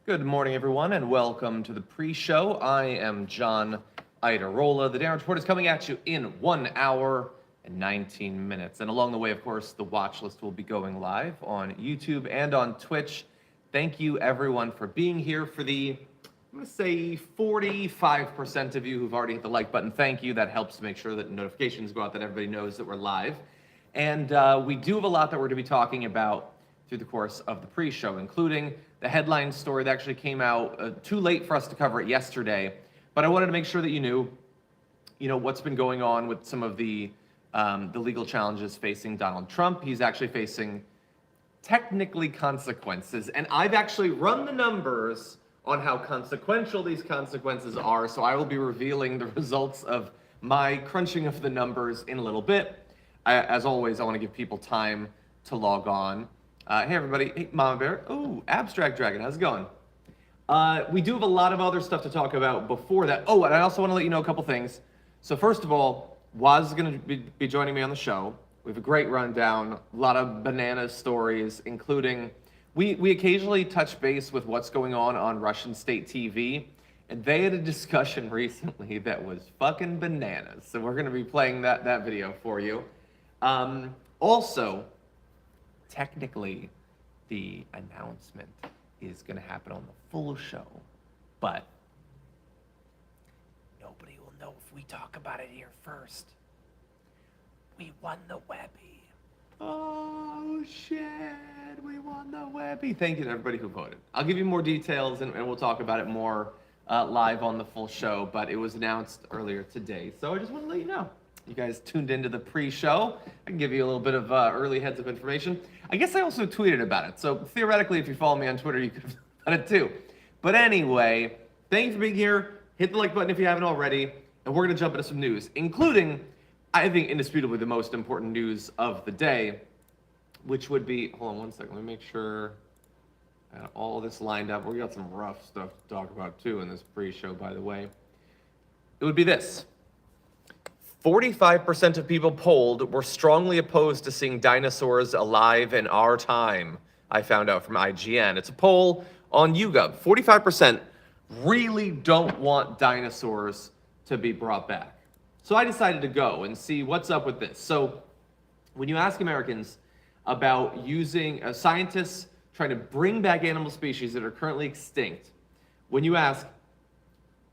Good morning, everyone, and welcome to the pre-show. I am John Idarola. The Darren Report is coming at you in 1 hour and 19 minutes. And along the way, of course, the watch list will be going live on YouTube and on Twitch. Thank you, everyone, for being here. For the, I'm going to say 45% of you who've already hit the like button, thank you. That helps to make sure that notifications go out, that everybody knows that we're live. And we do have a lot that we're going to be talking about through the course of the pre-show, including the headline story that actually came out too late for us to cover it yesterday. But I wanted to make sure that you knew, what's been going on with some of the legal challenges facing Donald Trump. He's actually facing technically consequences, and I've actually run the numbers on how consequential these consequences are. So I will be revealing the results of my crunching of the numbers in a little bit. As always, I want to give people time to log on. Hey everybody, hey Mama Bear. Oh, Abstract Dragon, how's it going? We do have a lot of other stuff to talk about before that. Oh, and I also want to let you know a couple things. So first of all, Waz is going to be joining me on the show. We have a great rundown, a lot of bananas stories, including, we occasionally touch base with what's going on Russian state TV, and they had a discussion recently that was fucking bananas. So we're going to be playing that video for you. Also, technically, the announcement is going to happen on the full show, but nobody will know if we talk about it here first. We won the Webby. Oh, shit. We won the Webby. Thank you to everybody who voted. I'll give you more details, and we'll talk about it more live on the full show, but it was announced earlier today, so I just want to let you know. You guys tuned into the pre-show. I can give you a little bit of early heads of information. I guess I also tweeted about it, so theoretically, if you follow me on Twitter, you could have done it too. But anyway, thanks for being here. Hit the like button if you haven't already, and we're going to jump into some news, including, I think, indisputably the most important news of the day, which would be, hold on one second, let me make sure I got all this lined up. We got some rough stuff to talk about too in this pre-show, by the way. It would be this. 45% of people polled were strongly opposed to seeing dinosaurs alive in our time, I found out from IGN. It's a poll on YouGov. 45% really don't want dinosaurs to be brought back. So I decided to go and see what's up with this. So when you ask Americans about using scientists trying to bring back animal species that are currently extinct, when you ask,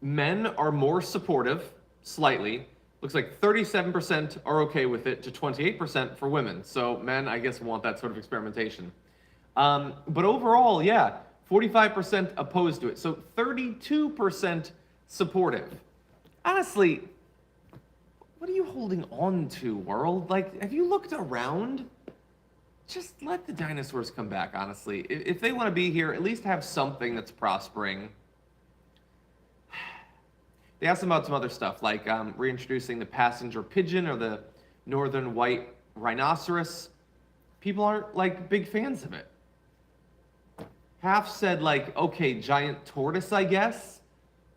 men are more supportive, slightly. Looks like 37% are okay with it to 28% for women. So men, I guess, want that sort of experimentation. But overall, yeah, 45% opposed to it. So 32% supportive. Honestly, what are you holding on to, world? Like, have you looked around? Just let the dinosaurs come back, honestly. If they want to be here, at least have something that's prospering. They asked about some other stuff, like reintroducing the passenger pigeon or the northern white rhinoceros. People aren't, like, big fans of it. Half said, like, okay, giant tortoise, I guess,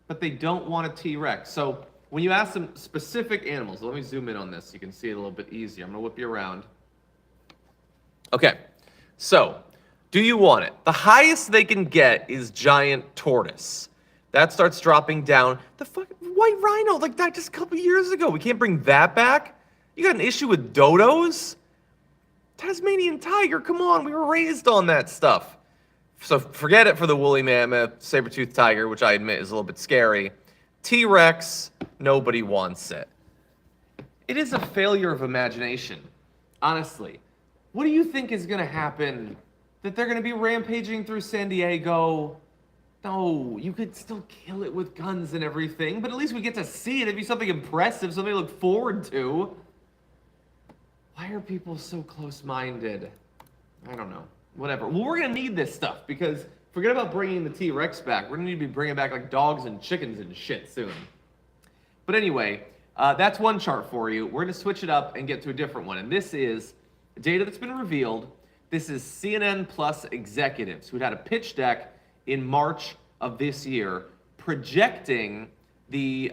but they don't want a T-Rex. So when you ask them specific animals, let me zoom in on this so you can see it a little bit easier. I'm going to whip you around. Okay, so do you want it? The highest they can get is giant tortoise. That starts dropping down. The fucking white rhino, like that just a couple years ago. We can't bring that back? You got an issue with dodos? Tasmanian tiger, come on, we were raised on that stuff. So forget it for the woolly mammoth, saber-toothed tiger, which I admit is a little bit scary. T-Rex, nobody wants it. It is a failure of imagination, honestly. What do you think is going to happen? That they're going to be rampaging through San Diego? No, you could still kill it with guns and everything, but at least we get to see it. It'd be something impressive, something to look forward to. Why are people so close-minded? I don't know. Whatever. Well, we're going to need this stuff, because forget about bringing the T-Rex back. We're going to need to be bringing back, like, dogs and chickens and shit soon. But anyway, that's one chart for you. We're going to switch it up and get to a different one, and this is data that's been revealed. This is CNN Plus executives who had a pitch deck in March of this year, projecting the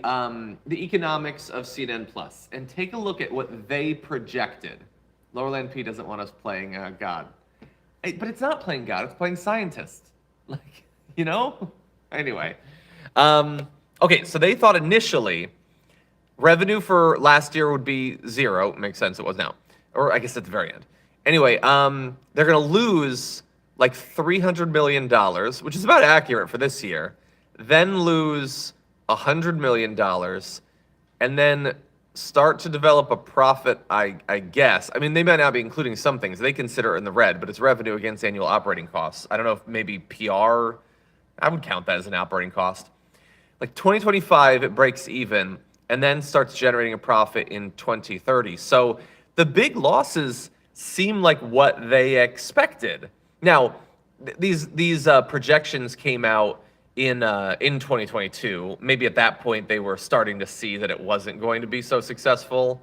economics of CNN Plus. And take a look at what they projected. Lowerland P doesn't want us playing God. But it's not playing God, it's playing scientist. Like, You know? Anyway. Okay, so they thought initially revenue for last year would be 0. Makes sense, it was now. Or I guess at the very end. Anyway, they're going to lose like $300 million, which is about accurate for this year, then lose $100 million, and then start to develop a profit, I guess. I mean, they might not be including some things. They consider it in the red, but it's revenue against annual operating costs. I don't know if maybe PR, I would count that as an operating cost. Like 2025, it breaks even and then starts generating a profit in 2030. So the big losses seem like what they expected. Now, these projections came out in 2022. Maybe at that point they were starting to see that it wasn't going to be so successful.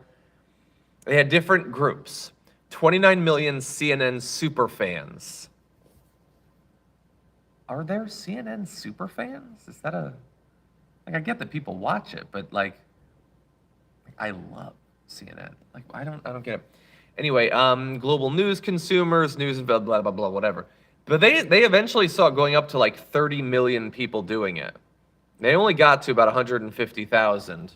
They had different groups. 29 million CNN super fans. Are there CNN super fans? Is that a... Like, I get that people watch it, but like I love CNN. Like, I don't get it. Anyway, global news consumers, news and blah, blah, blah, blah, whatever. But they eventually saw it going up to like 30 million people doing it. They only got to about 150,000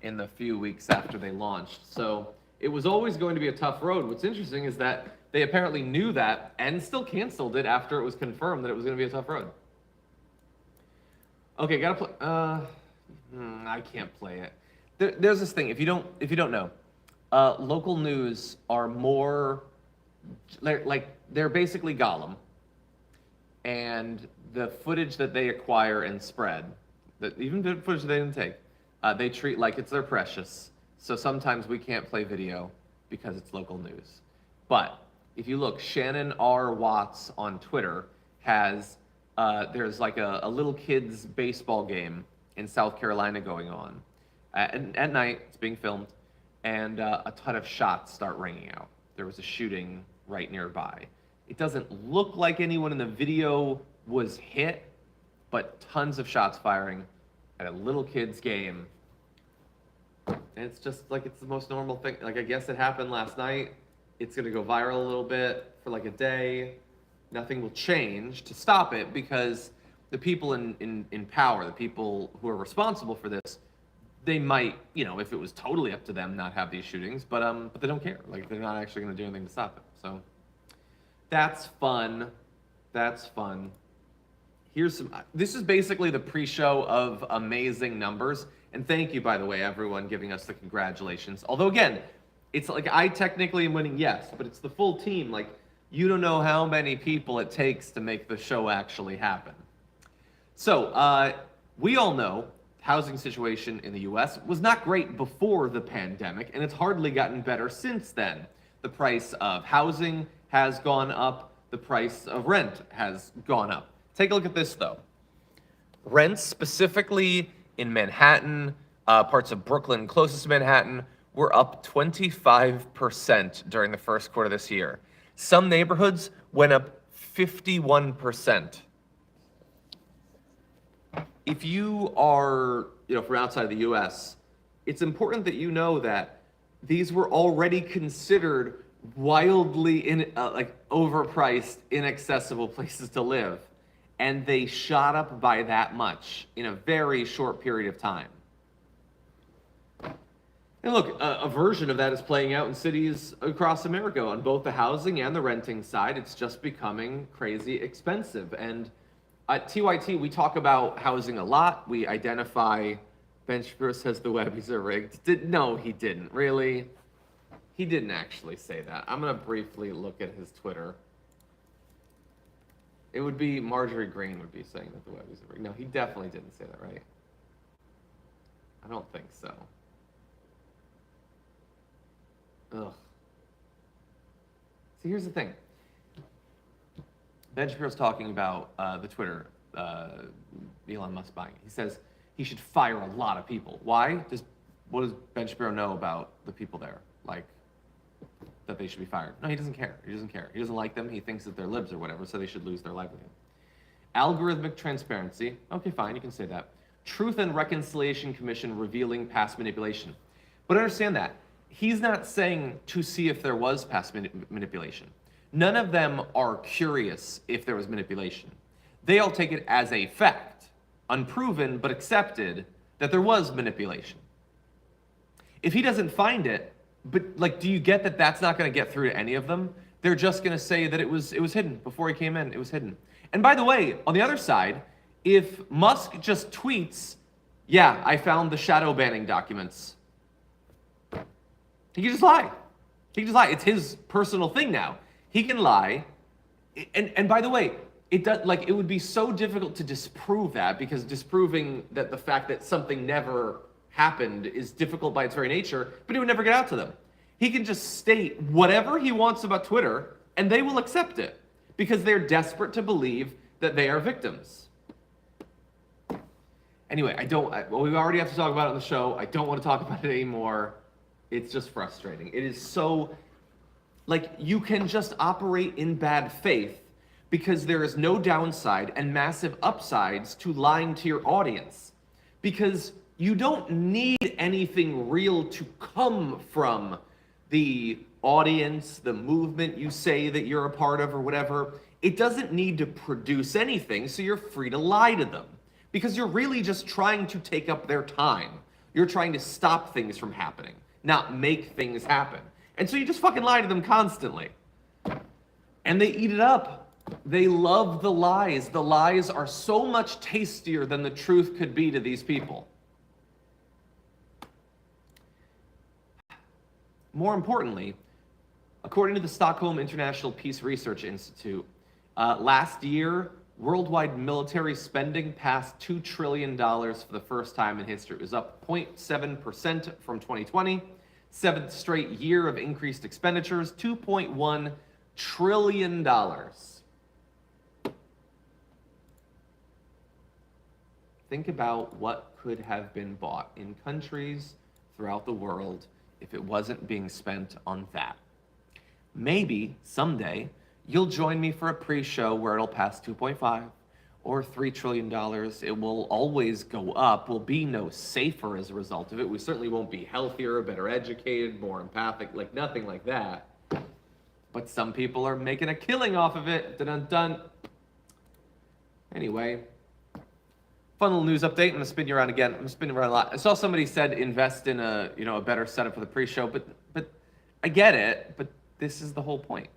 in the few weeks after they launched. So it was always going to be a tough road. What's interesting is that they apparently knew that and still canceled it after it was confirmed that it was going to be a tough road. Okay, gotta play. I can't play it. There's this thing. If you don't know, local news are more they're basically Gollum, and the footage that they acquire and spread, that even the footage they didn't take, they treat like it's their precious. So sometimes we can't play video because it's local news. But if you look, Shannon R. Watts on Twitter has. There's like a little kids baseball game in South Carolina going on. At night, it's being filmed, and a ton of shots start ringing out. There was a shooting right nearby. It doesn't look like anyone in the video was hit, but tons of shots firing at a little kid's game. And it's just like, it's the most normal thing. Like, I guess it happened last night. It's gonna go viral a little bit for like a day. Nothing will change to stop it because the people in power, the people who are responsible for this, they might, if it was totally up to them, not have these shootings, but they don't care. Like, they're not actually going to do anything to stop it. So that's fun. That's fun. This is basically the pre-show of amazing numbers. And thank you, by the way, everyone giving us the congratulations. Although, again, it's like I technically am winning, yes, but it's the full team. Like, you don't know how many people it takes to make the show actually happen. So, we all know housing situation in the US was not great before the pandemic, and it's hardly gotten better since then. The price of housing has gone up, the price of rent has gone up. Take a look at this, though. Rents, specifically in Manhattan, parts of Brooklyn closest to Manhattan, were up 25% during the first quarter of this year. Some neighborhoods went up 51%. If you are, from outside of the US, it's important that you know that these were already considered wildly overpriced, inaccessible places to live. And they shot up by that much in a very short period of time. And look, a version of that is playing out in cities across America on both the housing and the renting side. It's just becoming crazy expensive. And at TYT, we talk about housing a lot. We identify, Ben Shapiro says the Webbies are rigged. No, he didn't, really. He didn't actually say that. I'm gonna briefly look at his Twitter. It would be Marjorie Green would be saying that the Webbies are rigged. No, he definitely didn't say that, right? I don't think so. Ugh. See, here's the thing. Ben Shapiro's talking about the Twitter, Elon Musk buying. He says he should fire a lot of people. Why? What does Ben Shapiro know about the people there? Like, that they should be fired? No, he doesn't care. He doesn't care. He doesn't like them. He thinks that they're libs or whatever, so they should lose their livelihood. Algorithmic transparency. Okay, fine, you can say that. Truth and Reconciliation Commission revealing past manipulation. But understand that. He's not saying to see if there was past manipulation. None of them are curious if there was manipulation. they all take it as a fact, unproven but accepted, that there was manipulation. If he doesn't find it, but like, do you get that that's not going to get through to any of them? They're just going to say that it was hidden before he came in. It was hidden. And by the way, on the other side, if Musk just tweets, yeah, I found the shadow banning documents, he can just lie. He can just lie. It's his personal thing now. He can lie. And by the way, it would be so difficult to disprove that, because disproving that the fact that something never happened is difficult by its very nature, but it would never get out to them. He can just state whatever he wants about Twitter, and they will accept it, because they're desperate to believe that they are victims. Anyway, we already have to talk about it on the show. I don't want to talk about it anymore. It's just frustrating. It is so, like, you can just operate in bad faith because there is no downside and massive upsides to lying to your audience. Because you don't need anything real to come from the audience, the movement you say that you're a part of or whatever. It doesn't need to produce anything, so you're free to lie to them. Because you're really just trying to take up their time. You're trying to stop things from happening, not make things happen. And so you just fucking lie to them constantly. And they eat it up. They love the lies. The lies are so much tastier than the truth could be to these people. More importantly, according to the Stockholm International Peace Research Institute, last year, worldwide military spending passed $2 trillion for the first time in history. It was up 0.7% from 2020. Seventh straight year of increased expenditures, $2.1 trillion. Think about what could have been bought in countries throughout the world if it wasn't being spent on that. Maybe someday you'll join me for a pre-show where it'll pass 2.5 or $3 trillion. It will always go up. We'll be no safer as a result of it. We certainly won't be healthier, better educated, more empathic, like nothing like that. But some people are making a killing off of it. Dun-dun-dun. Anyway, fun little news update. I'm gonna spin you around again. I'm spinning around a lot. I saw somebody said invest in a better setup for the pre-show, but I get it, but this is the whole point.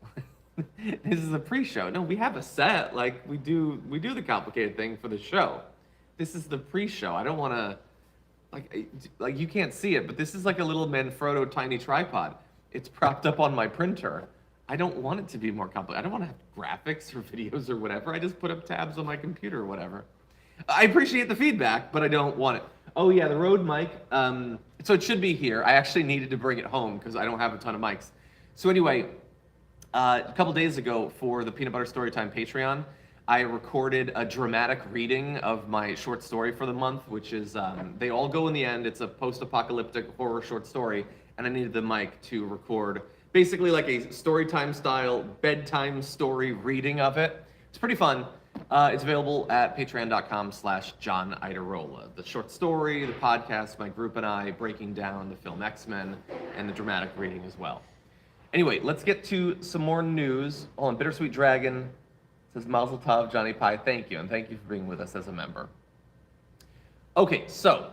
This is a pre-show. No, we have a set. Like we do the complicated thing for the show. This is the pre-show. I don't want to, like you can't see it, but this is like a little Manfrotto tiny tripod. It's propped up on my printer. I don't want it to be more complicated. I don't want to have graphics or videos or whatever. I just put up tabs on my computer or whatever. I appreciate the feedback, but I don't want it. Oh yeah, the Rode mic. So it should be here. I actually needed to bring it home because I don't have a ton of mics. So anyway, a couple days ago for the Peanut Butter Storytime Patreon, I recorded a dramatic reading of my short story for the month, which is They All Go in the End. It's a post-apocalyptic horror short story, and I needed the mic to record basically like a storytime style bedtime story reading of it. It's pretty fun. It's available at patreon.com/John Idarola. The short story, the podcast, my group and I breaking down the film X-Men, and the dramatic reading as well. Anyway, let's get to some more news. Hold on, Bittersweet Dragon says Mazel Tov, Johnny Pie. Thank you, and thank you for being with us as a member. Okay, so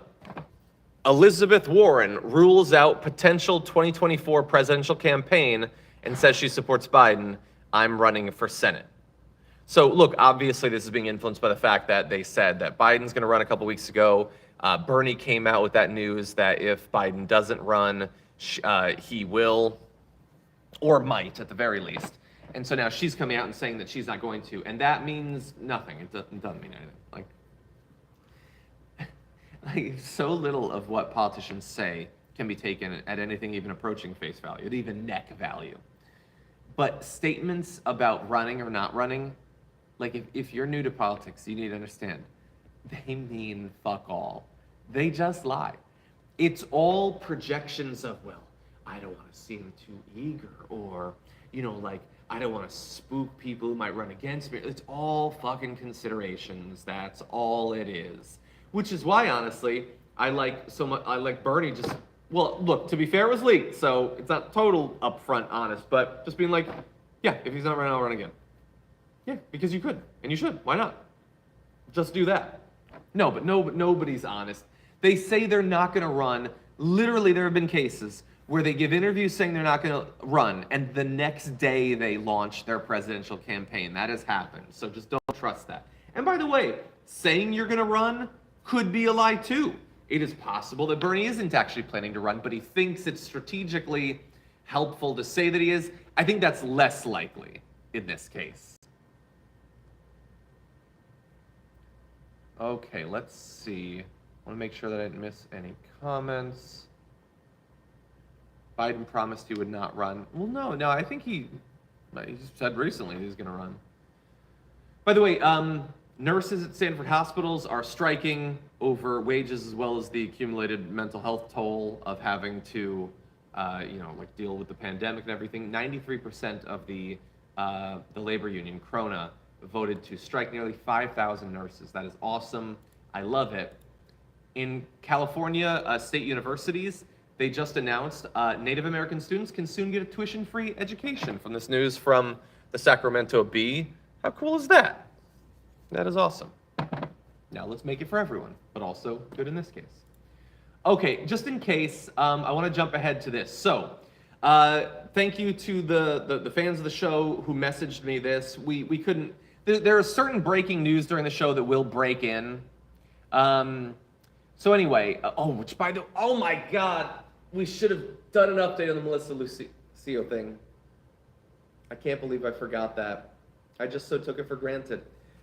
Elizabeth Warren rules out potential 2024 presidential campaign and says she supports Biden. I'm running for Senate. So look, obviously this is being influenced by the fact that they said that Biden's going to run a couple weeks ago. Bernie came out with that news that if Biden doesn't run, he will, or might at the very least. And so now she's coming out and saying that she's not going to, and that means nothing. It doesn't mean anything. Like so little of what politicians say can be taken at anything even approaching face value, at even neck value. But statements about running or not running, like if you're new to politics, you need to understand, they mean fuck all. They just lie. It's all projections of, well, I don't want to seem too eager, or, I don't want to spook people who might run against me. It's all fucking considerations. That's all it is. Which is why, honestly, I like Bernie just, well, look, to be fair, it was leaked, so it's not total upfront honest, but just being like, yeah, if he's not running, I'll run again. Yeah, because you could, and you should. Why not? Just do that. No, but nobody's honest. They say they're not going to run. Literally, there have been cases where they give interviews saying they're not going to run, and the next day they launch their presidential campaign. That has happened, so just don't trust that. And by the way, saying you're going to run could be a lie too. It is possible that Bernie isn't actually planning to run, but he thinks it's strategically helpful to say that he is. I think that's less likely in this case. Okay, let's see. I want to make sure that I didn't miss any comments. Biden promised he would not run. Well, no, I think he said recently he's going to run. By the way, nurses at Stanford hospitals are striking over wages as well as the accumulated mental health toll of having to, deal with the pandemic and everything. 93% of the labor union, Krona, voted to strike. Nearly 5,000 nurses. That is awesome. I love it. In California, state universities, they just announced Native American students can soon get a tuition-free education from this news from the Sacramento Bee. How cool is that? That is awesome. Now let's make it for everyone, but also good in this case. Okay, just in case, I want to jump ahead to this. So, thank you to the fans of the show who messaged me this. We couldn't. There is certain breaking news during the show that will break in. So anyway, oh my God, we should have done an update on the Melissa Lucio thing. I can't believe I forgot that. I just so took it for granted.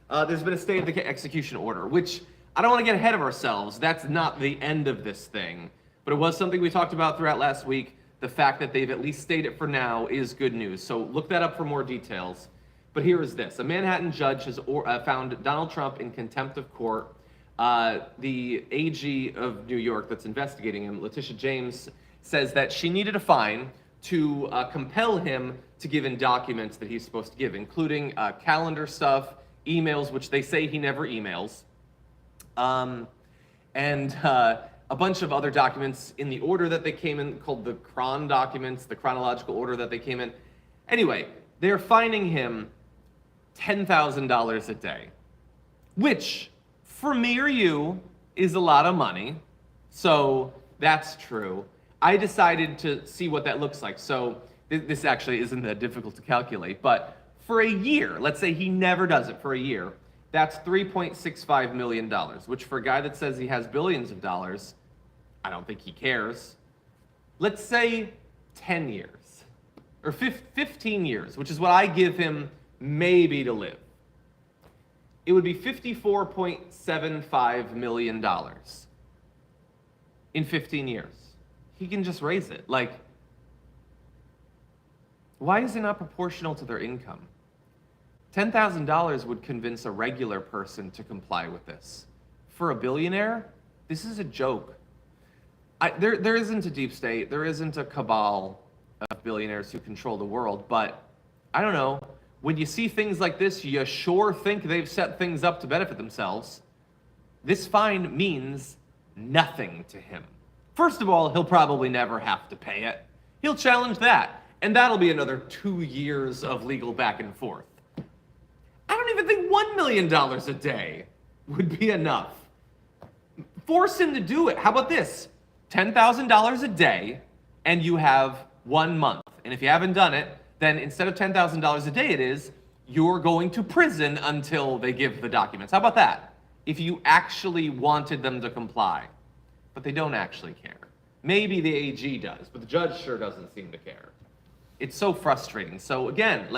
There's been a stay of the execution order, which I don't want to get ahead of ourselves. That's not the end of this thing. But it was something we talked about throughout last week. The fact that they've at least stayed it for now is good news. So look that up for more details. But here is this. A Manhattan judge has found Donald Trump in contempt of court. The AG of New York that's investigating him, Letitia James, says that she needed a fine to compel him to give in documents that he's supposed to give, including calendar stuff, emails, which they say he never emails, and a bunch of other documents in the order that they came in, called the Cron documents, the chronological order that they came in. Anyway, they're fining him $10,000 a day, which for me or you is a lot of money. So that's true. I decided to see what that looks like. So this actually isn't that difficult to calculate, but for a year, let's say he never does it for a year, that's $3.65 million, which for a guy that says he has billions of dollars, I don't think he cares. Let's say 10 years, or 15 years, which is what I give him maybe to live. It would be $54.75 million in 15 years. He can just raise it. Like, why is it not proportional to their income? $10,000 would convince a regular person to comply with this. For a billionaire, this is a joke. There isn't a deep state, there isn't a cabal of billionaires who control the world, but I don't know. When you see things like this, you sure think they've set things up to benefit themselves. This fine means nothing to him. First of all, he'll probably never have to pay it. He'll challenge that, and that'll be another 2 years of legal back and forth. I don't even think $1 million a day would be enough. Force him to do it. How about this? $10,000 a day, and you have 1 month. And if you haven't done it, then instead of $10,000 a day you're going to prison until they give the documents. How about that? If you actually wanted them to comply. But they don't actually care. Maybe the AG does, but the judge sure doesn't seem to care. It's so frustrating. So again,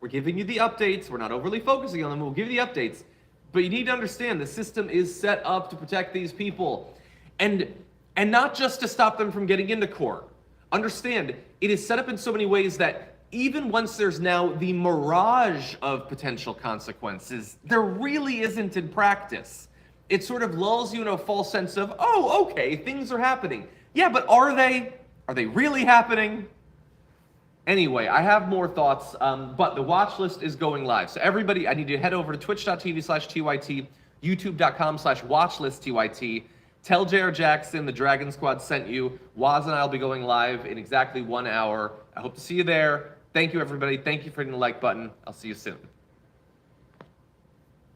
we're giving you the updates. We're not overly focusing on them. We'll give you the updates. But you need to understand the system is set up to protect these people. And not just to stop them from getting into court. Understand, it is set up in so many ways that even once there's now the mirage of potential consequences, there really isn't in practice. It sort of lulls you in a false sense of, oh, okay, things are happening. Yeah, but are they? Are they really happening? Anyway, I have more thoughts, but the watch list is going live. So everybody, I need you to head over to twitch.tv/TYT, youtube.com/watchlistTYT. Tell J.R. Jackson the Dragon Squad sent you. Waz and I will be going live in exactly 1 hour. I hope to see you there. Thank you, everybody. Thank you for hitting the like button. I'll see you soon.